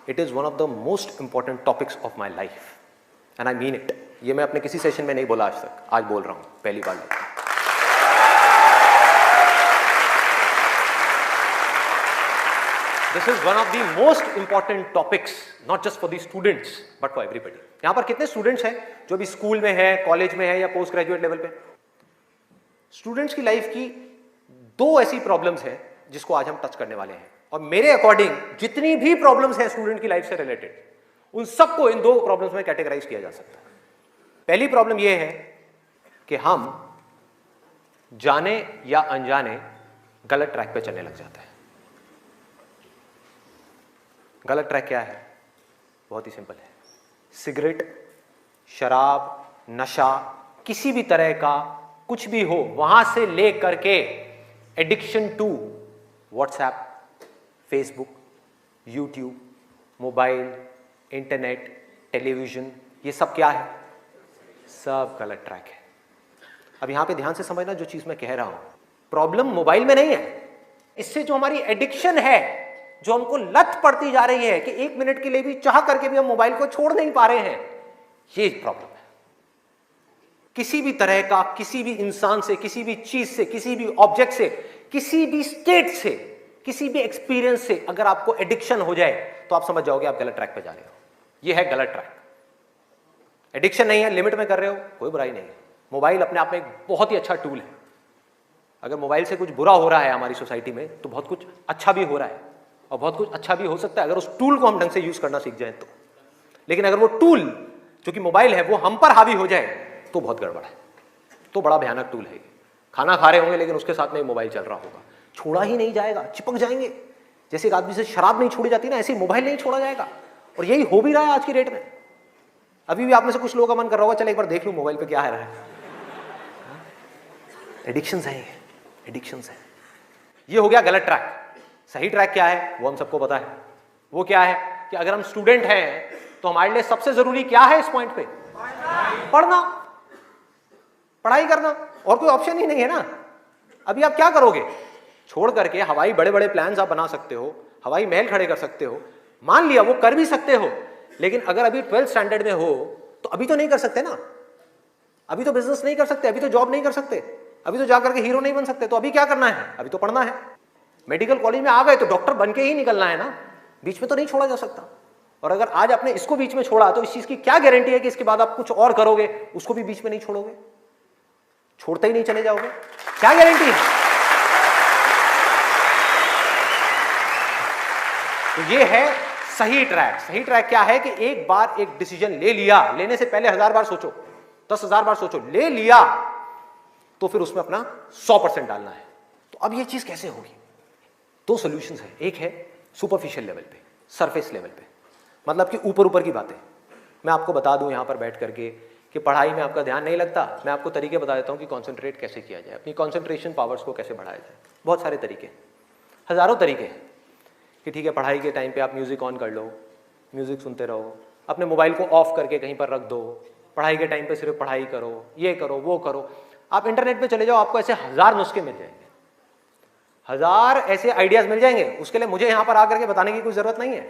It is one of the most important topics of my life and I mean it. ये मैं अपने किसी session में नहीं बोला आज तक, आज बोल रहा हूँ पहली बार। This is one of the most important topics not just for the students but for everybody. यहां पर कितने स्टूडेंट्स हैं जो भी स्कूल में है, कॉलेज में है या पोस्ट ग्रेजुएट लेवल पे? स्टूडेंट्स की लाइफ की दो ऐसी प्रॉब्लम्स हैं जिसको आज हम टच करने वाले हैं, और मेरे अकॉर्डिंग जितनी भी प्रॉब्लम्स हैं स्टूडेंट की लाइफ से रिलेटेड, उन सबको इन दो प्रॉब्लम्स में कैटेगराइज किया जा सकता है। पहली प्रॉब्लम यह है कि हम जाने या अनजाने गलत ट्रैक पे चलने लग जाते हैं। गलत ट्रैक क्या है? बहुत ही सिंपल है। सिगरेट, शराब, नशा, किसी भी तरह का कुछ भी हो, वहां से ले करके addiction to WhatsApp, Facebook, YouTube, mobile, internet, television, ये सब क्या है? सब गलत ट्रैक है। अब यहां पे ध्यान से समझना जो चीज मैं कह रहा हूं। प्रॉब्लम मोबाइल में नहीं है, इससे जो हमारी एडिक्शन है, जो हमको लत पड़ती जा रही है कि एक मिनट के लिए भी चाह करके भी हम मोबाइल को छोड़ नहीं पा रहे हैं, ये प्रॉब्लम है। किसी भी तरह का, किसी भी इंसान से, किसी भी चीज से, किसी भी ऑब्जेक्ट से, किसी भी स्टेट से, किसी भी एक्सपीरियंस से अगर आपको एडिक्शन हो जाए तो आप समझ जाओगे आप गलत ट्रैक पे जा रहे हो। ये है गलत ट्रैक। एडिक्शन नहीं है, लिमिट में कर रहे हो, कोई बुराई नहीं है। मोबाइल अपने आप में एक बहुत ही अच्छा टूल है। अगर मोबाइल से कुछ बुरा हो रहा है हमारी सोसाइटी में तो बहुत कुछ अच्छा भी हो रहा है, और बहुत कुछ अच्छा भी हो सकता है अगर उस टूल को हम ढंग से यूज करना सीख जाए तो। लेकिन अगर वो टूल जो कि मोबाइल है वो हम पर हावी हो जाए तो बहुत गड़बड़ है, तो बड़ा भयानक टूल है। खाना खा रहे होंगे लेकिन उसके साथ में मोबाइल चल रहा होगा, छोड़ा ही नहीं जाएगा, चिपक जाएंगे। जैसे एक आदमी से शराब नहीं छोड़ी जाती ना, ऐसे मोबाइल नहीं छोड़ा जाएगा। और यही हो भी रहा है आज की डेट में। अभी भी आप में से कुछ लोगों का मन कर रहा होगा चल एक बार देख लूं मोबाइल पे क्या है रहा है। एडिक्शंस है, एडिक्शंस है। ये हो गया गलत ट्रैक। सही ट्रैक क्या है वो हम सबको पता है। वो क्या है कि अगर हम स्टूडेंट हैं तो हमारे लिए सबसे जरूरी क्या है इस पॉइंट पे? पढ़ना, पढ़ाई करना, और कोई ऑप्शन ही नहीं है ना। अभी आप क्या करोगे? छोड़ करके हवाई बड़े बड़े प्लान्स आप बना सकते हो, हवाई महल खड़े कर सकते हो, मान लिया वो कर भी सकते हो, लेकिन अगर अभी 12th स्टैंडर्ड में हो तो अभी तो नहीं कर सकते ना। अभी तो बिजनेस नहीं कर सकते, अभी तो जॉब नहीं कर सकते, अभी तो जाकर के हीरो नहीं बन सकते। तो अभी क्या करना है? अभी तो पढ़ना है। मेडिकल कॉलेज में आ गए तो डॉक्टर बन के ही निकलना है ना, बीच में तो नहीं छोड़ा जा सकता। और अगर आज आपने इसको बीच में छोड़ा तो इस चीज की क्या गारंटी है कि इसके बाद आप कुछ और करोगे, उसको भी बीच में नहीं छोड़ोगे, छोड़ते ही नहीं चले जाओगे? क्या गारंटी है? तो ये है सही ट्रैक। सही ट्रैक क्या है कि एक बार एक डिसीजन ले लिया, लेने से पहले 1000 बार सोचो, 10,000 बार सोचो, ले लिया तो फिर उसमें अपना 100% डालना है। तो अब ये चीज कैसे होगी? दो सॉल्यूशंस है। एक है सुपरफिशियल लेवल पे, सरफेस लेवल पे, मतलब कि ऊपर ऊपर की बातें। मैं आपको बता दूं यहां पर बैठ करके कि पढ़ाई में आपका ध्यान नहीं लगता, मैं आपको तरीके बता देता हूं कि कॉन्सेंट्रेट कैसे किया जाए, अपनी कॉन्सेंट्रेशन पावर्स को कैसे बढ़ाया जाए। बहुत सारे तरीके, हजारों तरीके हैं कि ठीक है पढ़ाई के टाइम पे आप म्यूजिक ऑन कर लो, म्यूजिक सुनते रहो, अपने मोबाइल को ऑफ करके कहीं पर रख दो, पढ़ाई के टाइम पे सिर्फ पढ़ाई करो, ये करो वो करो। आप इंटरनेट पे चले जाओ, आपको ऐसे 1000 नुस्खे मिल जाएंगे, 1000 ऐसे आइडियाज मिल जाएंगे। उसके लिए मुझे यहां पर आकर के बताने की कोई जरूरत नहीं है,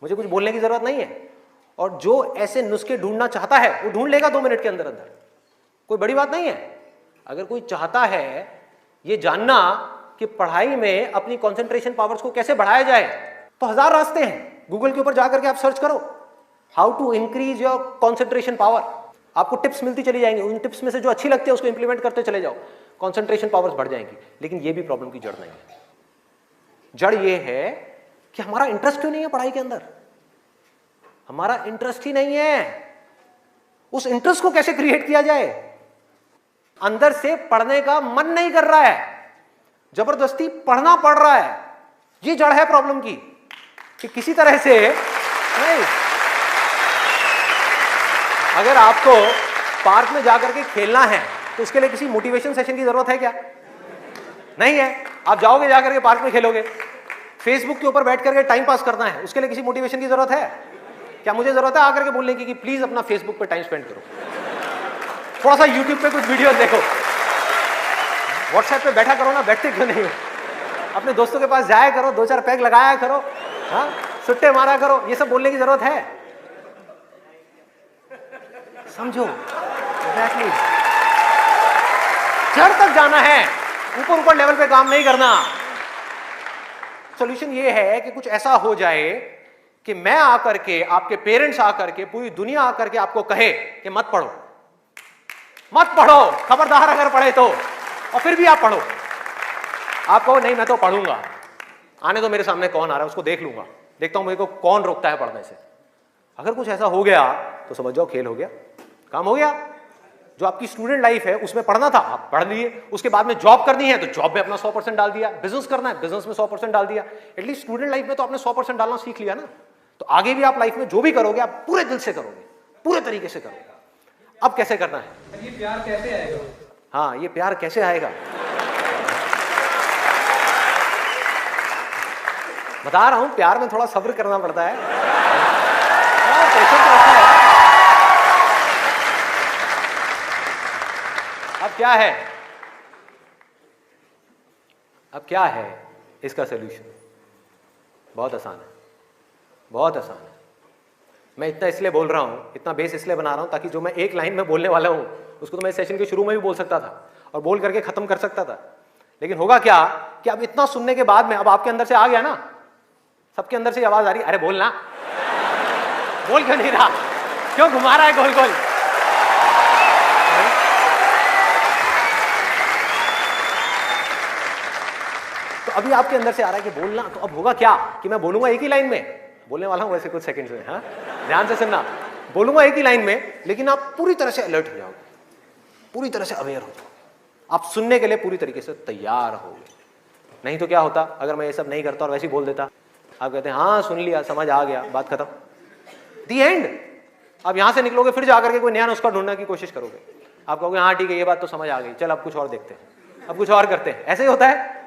मुझे कुछ बोलने की जरूरत नहीं है। और जो ऐसे नुस्खे ढूंढना चाहता है वो ढूंढ लेगा 2 मिनट के अंदर अंदर, कोई बड़ी बात नहीं है। अगर कोई चाहता है ये जानना कि पढ़ाई में अपनी कंसंट्रेशन पावर्स को कैसे बढ़ाया जाए, तो 1000 रास्ते हैं। गूगल के ऊपर जाकर के आप सर्च करो how to increase your concentration power, आपको टिप्स मिलती चली जाएंगी। उन टिप्स में से जो अच्छी लगती है उसको इंप्लीमेंट करते चले जाओ, कंसंट्रेशन पावर्स बढ़ जाएंगी। लेकिन ये भी प्रॉब्लम की जड़ नहीं है। जड़ ये है कि हमारा इंटरेस्ट क्यों नहीं है पढ़ाई के अंदर, हमारा इंटरेस्ट ही नहीं है। उस इंटरेस्ट को कैसे क्रिएट किया जाए? अंदर से पढ़ने का मन नहीं कर रहा है, जबरदस्ती पढ़ना पड़ रहा है। ये जड़ है प्रॉब्लम की कि किसी तरह से नहीं। अगर आपको पार्क में जाकर के खेलना है तो उसके लिए किसी मोटिवेशन सेशन की जरूरत है क्या? नहीं है। आप जाओगे जाकर के पार्क में खेलोगे। फेसबुक के ऊपर बैठ करके टाइम पास करना है, उसके लिए किसी मोटिवेशन की जरूरत है क्या? मुझे जरूरत है आकर के बोलने की कि प्लीज अपना फेसबुक पे टाइम स्पेंड करो, थोड़ा सा यूट्यूब पे कुछ वीडियो देखो, व्हाट्सएप पे बैठा करो ना, बैठते क्यों नहीं हो? अपने दोस्तों के पास जाया करो, 2-4 पैग लगाया करो, हाँ सुट्टे मारा करो, ये सब बोलने की जरूरत है? समझो, एग्जैक्टली। जड़ तक जाना है, ऊपर ऊपर लेवल पे काम नहीं करना। सॉल्यूशन ये है कि कुछ ऐसा हो जाए कि मैं आकर के, आपके पेरेंट्स आकर के, पूरी दुनिया आकर के आपको कहे कि मत पढ़ो, मत पढ़ो, खबरदार अगर पढ़े तो, और फिर भी आप पढ़ो। आप कहो नहीं मैं तो पढ़ूंगा, आने तो मेरे सामने कौन आ रहा है उसको देख लूंगा, देखता हूं मेरे को कौन रोकता है पढ़ने से। अगर कुछ ऐसा हो गया तो समझ जाओ खेल हो गया, काम हो गया। जो आपकी स्टूडेंट लाइफ है उसमें पढ़ना था, आप पढ़ लिए, उसके बाद में जॉब करनी है तो जॉब में अपना 100% डाल दिया, बिजनेस करना है बिजनेस में 100% डाल दिया। एटलीस्ट स्टूडेंट लाइफ में तो आपने 100% डालना सीख लिया ना, तो आगे भी आप लाइफ में जो भी करोगे आप पूरे दिल से करोगे, पूरे तरीके से करोगे। अब कैसे करना है? ये प्यार कैसे आएगा? हाँ, ये प्यार कैसे आएगा? बता रहा हूं, प्यार में थोड़ा सब्र करना पड़ता है, पेशेंस रखना है। अब क्या है, अब क्या है इसका सलूशन? बहुत आसान है, बहुत आसान है। मैं इतना इसलिए बोल रहा हूं, इतना बेस इसलिए बना रहा हूं ताकि जो मैं एक लाइन में बोलने वाला हूं उसको तो मैं सेशन के शुरू में भी बोल सकता था और बोल करके खत्म कर सकता था। लेकिन होगा क्या कि अब इतना सुनने के बाद में अब आपके अंदर से आ गया ना, सबके अंदर से आवाज आ रही, अरे बोलना, बोल क्यों नहीं रहा, क्यों घुमा रहा है गोल गोल? तो अभी आपके अंदर से आ रहा है कि बोलना, तो अब होगा क्या कि मैं बोलूंगा एक ही लाइन में, बोलने वाला हूं वैसे कुछ सेकंड्स में, हाँ ध्यान से सुनना, बोलूंगा एक ही लाइन में, लेकिन आप पूरी तरह से अलर्ट हो जाओगे, पूरी तरह से अवेयर हो जाओगे, आप सुनने के लिए पूरी तरीके से तैयार होगे। नहीं तो क्या होता अगर मैं ये सब नहीं करता और वैसे ही बोल देता, आप कहते हैं हाँ सुन लिया, समझ आ गया, बात खत्म, दी एंड। अब यहां से निकलोगे फिर जाकर के कोई नया नुस्खा ढूंढने की कोशिश करोगे, आप कहोगे हाँ ठीक है ये बात तो समझ आ गई, चल अब कुछ और देखते हैं, अब कुछ और करते हैं। ऐसे ही होता है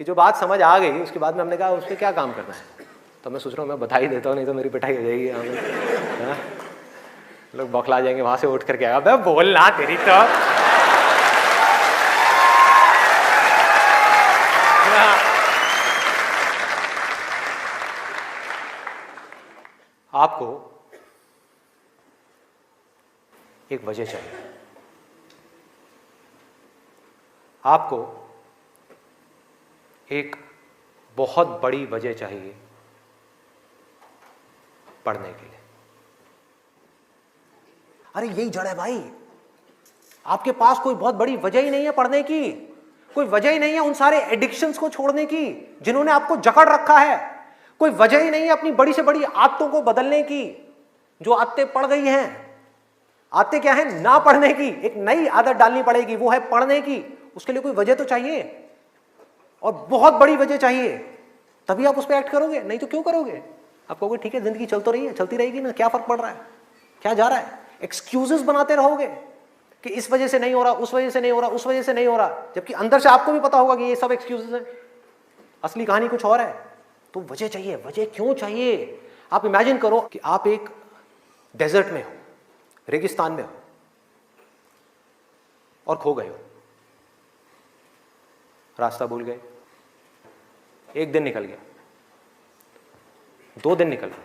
कि जो बात समझ आ गई उसके बाद में हमने कहा उसमें क्या काम करना है, तो मैं सोच रहा हूँ मैं बता ही देता हूँ, नहीं तो मेरी पिटाई हो जाएगी, हाँ? लोग बौखला जाएंगे, वहां से उठ करके आएगा, बे बोलना तेरी तो। आपको एक वजह चाहिए, आपको एक बहुत बड़ी वजह चाहिए पढ़ने के लिए। अरे यही जड़ है भाई, आपके पास कोई बहुत बड़ी वजह ही नहीं है पढ़ने की, कोई वजह ही नहीं है उन सारे एडिक्शंस को छोड़ने की जिन्होंने आपको जकड़ रखा है, कोई वजह ही नहीं है अपनी बड़ी से बड़ी आदतों को बदलने की, जो आदतें पड़ गई हैं। आदतें क्या है? ना पढ़ने की, एक नई आदत डालनी पड़ेगी, वो है पढ़ने की। उसके लिए कोई वजह तो चाहिए, और बहुत बड़ी वजह चाहिए, तभी आप उस पर एक्ट करोगे, नहीं तो क्यों करोगे? आप कहोगे ठीक है जिंदगी चल तो रही है, चलती रहेगी ना, क्या फर्क पड़ रहा है, क्या जा रहा है? एक्सक्यूजेस बनाते रहोगे कि इस वजह से नहीं हो रहा, उस वजह से नहीं हो रहा, उस वजह से नहीं हो रहा, जबकि अंदर से आपको भी पता होगा कि ये सब एक्सक्यूजेस हैं, असली कहानी कुछ और है। तो वजह चाहिए। वजह क्यों चाहिए? आप इमेजिन करो कि आप एक डेजर्ट में हो, रेगिस्तान में हो और खो गए हो, रास्ता भूल गए, एक दिन निकल गया, 2 दिन निकल गए,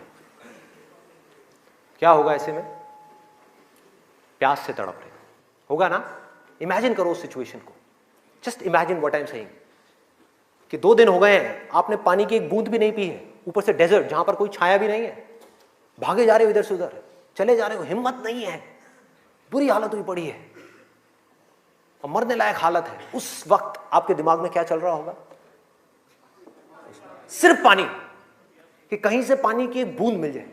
क्या होगा ऐसे में? प्यास से तड़प रहे होगा ना? इमेजिन करो उस सिचुएशन को, just imagine what I am saying कि 2 दिन हो गए हैं, आपने पानी की एक बूंद भी नहीं पी है, ऊपर से डेजर्ट जहां पर कोई छाया भी नहीं है, भागे जा रहे हो इधर से उधर, चले जा रहे हो, हिम्मत नहीं है, बुरी हालत हुई पड़ी है और मरने लायक हालत है। उस वक्त आपके दिमाग में क्या चल रहा होगा? सिर्फ पानी, कि कहीं से पानी की एक बूंद मिल जाए,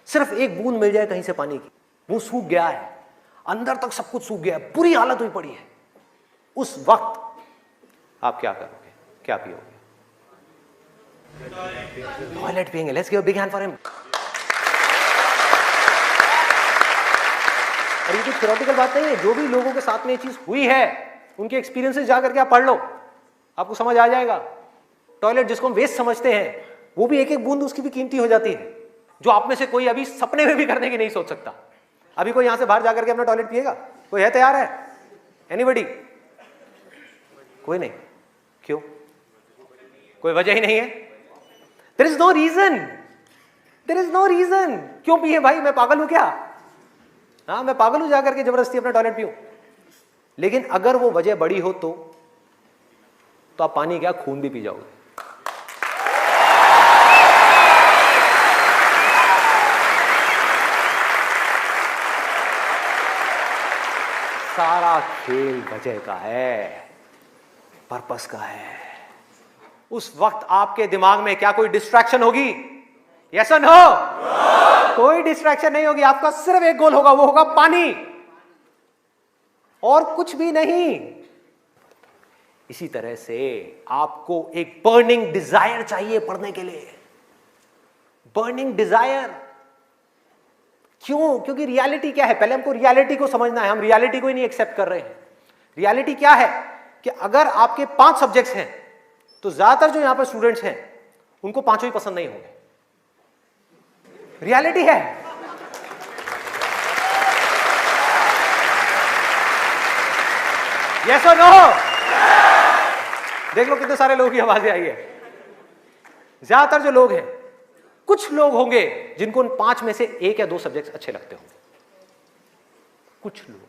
सिर्फ एक बूंद मिल जाए कहीं से पानी की। वो सूख गया है, अंदर तक सब कुछ सूख गया है, बुरी हालत हुई पड़ी है। उस वक्त आप क्या करोगे? क्या पियोगे? टॉयलेट पिएंगे। Let's give a big hand for him. और ये कुछ थ्योरेटिकल बात नहीं है, जो भी लोगों के साथ में ये चीज हुई है उनके एक्सपीरियंसेस जाकर के आप पढ़ लो, आपको समझ आ जाएगा। टॉयलेट जिसको हम वेस्ट समझते हैं, वो भी एक एक बूंद उसकी भी कीमती हो जाती है, जो आप में से कोई अभी सपने में भी करने की नहीं सोच सकता। अभी कोई यहां से बाहर जाकर के अपना टॉयलेट पिएगा? कोई है तैयार है? एनीबडी? कोई नहीं। क्यों? कोई वजह ही नहीं है। There is no reason, there is no reason. क्यों पिए भाई, मैं पागल हूं क्या? हाँ, मैं पागल हूं जाकर के जबरदस्ती अपना टॉयलेट पीऊं? लेकिन अगर वो वजह बड़ी हो तो आप पानी क्या, खून भी पी जाओगे। सारा खेल वजह का है, पर्पस का है। उस वक्त आपके दिमाग में क्या कोई डिस्ट्रैक्शन होगी? यस और नो? कोई डिस्ट्रैक्शन नहीं होगी। आपका सिर्फ एक गोल होगा, वो होगा पानी, और कुछ भी नहीं। इसी तरह से आपको एक बर्निंग डिजायर चाहिए पढ़ने के लिए, बर्निंग डिजायर। क्यों? क्योंकि रियलिटी क्या है, पहले हमको रियलिटी को समझना है। हम रियलिटी को ही नहीं एक्सेप्ट कर रहे हैं। रियलिटी क्या है कि अगर आपके 5 सब्जेक्ट्स हैं तो ज्यादातर जो यहां पर स्टूडेंट्स हैं उनको 5 ही पसंद नहीं होंगे। रियलिटी है। यस और नो? देख लो कितने सारे लोगों की आवाजें आई है। ज्यादातर जो लोग हैं, कुछ लोग होंगे जिनको उन 5 में से 1 या 2 सब्जेक्ट्स अच्छे लगते होंगे, कुछ लोग,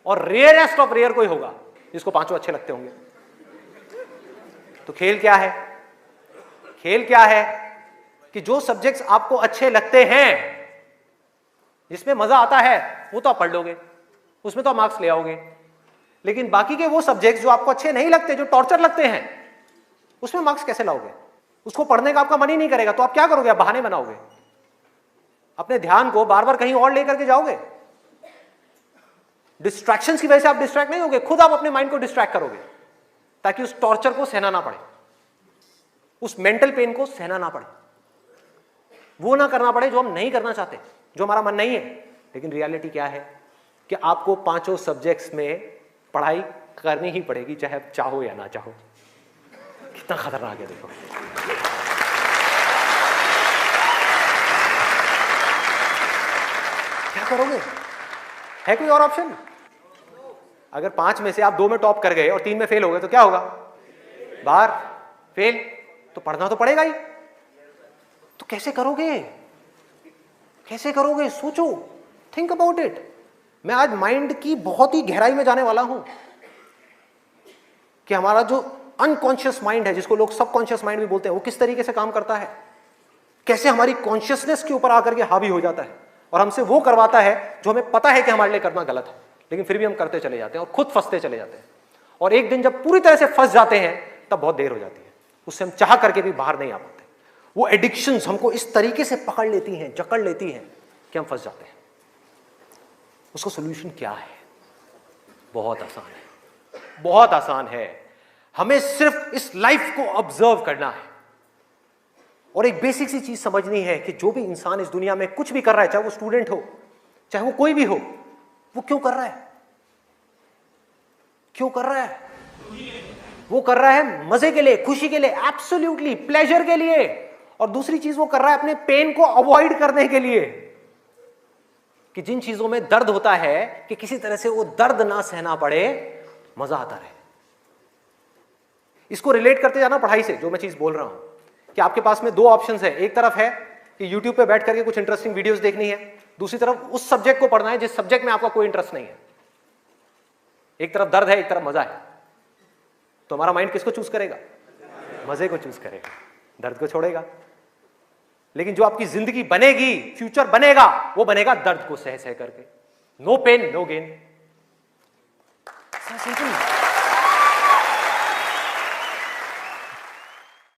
और रेयरेस्ट ऑफ रेयर कोई होगा जिसको 5 अच्छे लगते होंगे। तो खेल क्या है? खेल क्या है कि जो सब्जेक्ट्स आपको अच्छे लगते हैं, जिसमें मजा आता है, वो तो आप पढ़ लोगे, उसमें तो आप मार्क्स ले आओगे। लेकिन बाकी के वो सब्जेक्ट्स जो आपको अच्छे नहीं लगते, जो टॉर्चर लगते हैं, उसमें मार्क्स कैसे लाओगे? उसको पढ़ने का आपका मन ही नहीं करेगा, तो आप क्या करोगे? आप बहाने बनाओगे, अपने ध्यान को बार बार कहीं और लेकर के जाओगे। डिस्ट्रैक्शंस की वजह से आप डिस्ट्रैक्ट नहीं होगे, खुद आप अपने माइंड को डिस्ट्रैक्ट करोगे ताकि उस टॉर्चर को सहना ना पड़े, उस मेंटल पेन को सहना ना पड़े, वो ना करना पड़े जो हम नहीं करना चाहते, जो हमारा मन नहीं है। लेकिन रियलिटी क्या है कि आपको 5 सब्जेक्ट्स में पढ़ाई करनी ही पड़ेगी, चाहे आप चाहो या ना चाहो। कितना खतरनाक है देखो। क्या करोगे? है कोई और ऑप्शन? अगर 5 में से आप 2 में टॉप कर गए और 3 में फेल हो गए तो क्या होगा? बाहर, फेल। तो पढ़ना तो पड़ेगा ही। तो कैसे करोगे? कैसे करोगे? सोचो, थिंक अबाउट इट। मैं आज माइंड की बहुत ही गहराई में जाने वाला हूं कि हमारा जो अनकॉन्शियस माइंड है, जिसको लोग सबकॉन्शियस माइंड भी बोलते हैं, वो किस तरीके से काम करता है, कैसे हमारी कॉन्शियसनेस के ऊपर आकर के हावी हो जाता है और हमसे वो करवाता है जो हमें पता है कि हमारे लिए करना गलत है, लेकिन फिर भी हम करते चले जाते हैं और खुद फंसते चले जाते हैं। और एक दिन जब पूरी तरह से फंस जाते हैं तब बहुत देर हो जाती है, उससे हम चाह करके भी बाहर नहीं आ पाते। वो एडिक्शंस हमको इस तरीके से पकड़ लेती हैं, जकड़ लेती हैं कि हम फंस जाते हैं। उसका सोल्यूशन क्या है? बहुत आसान है, बहुत आसान है। हमें सिर्फ इस लाइफ को ऑब्जर्व करना है और एक बेसिक सी चीज समझनी है कि जो भी इंसान इस दुनिया में कुछ भी कर रहा है, चाहे वो स्टूडेंट हो, चाहे वो कोई भी हो, वो क्यों कर रहा है? क्यों कर रहा है? वो कर रहा है मजे के लिए, खुशी के लिए, एब्सोल्युटली प्लेजर के लिए। और दूसरी चीज वो कर रहा है अपने पेन को अवॉइड करने के लिए, कि जिन चीजों में दर्द होता है कि किसी तरह से वो दर्द ना सहना पड़े, मजा आता रहे। इसको रिलेट करते जाना पढ़ाई से, जो मैं चीज बोल रहा हूं कि आपके पास में 2 ऑप्शंस है। एक तरफ है कि YouTube पे बैठ करके कुछ इंटरेस्टिंग वीडियोस देखनी है, दूसरी तरफ उस सब्जेक्ट को पढ़ना है जिस सब्जेक्ट में आपका कोई इंटरेस्ट नहीं है। एक तरफ दर्द है, एक तरफ मजा है, तो हमारा माइंड किसको चूज करेगा? मजे को चूज करेगा, दर्द को छोड़ेगा। लेकिन जो आपकी जिंदगी बनेगी, फ्यूचर बनेगा, वो बनेगा दर्द को सह सह करके। No pain no gain. Simple.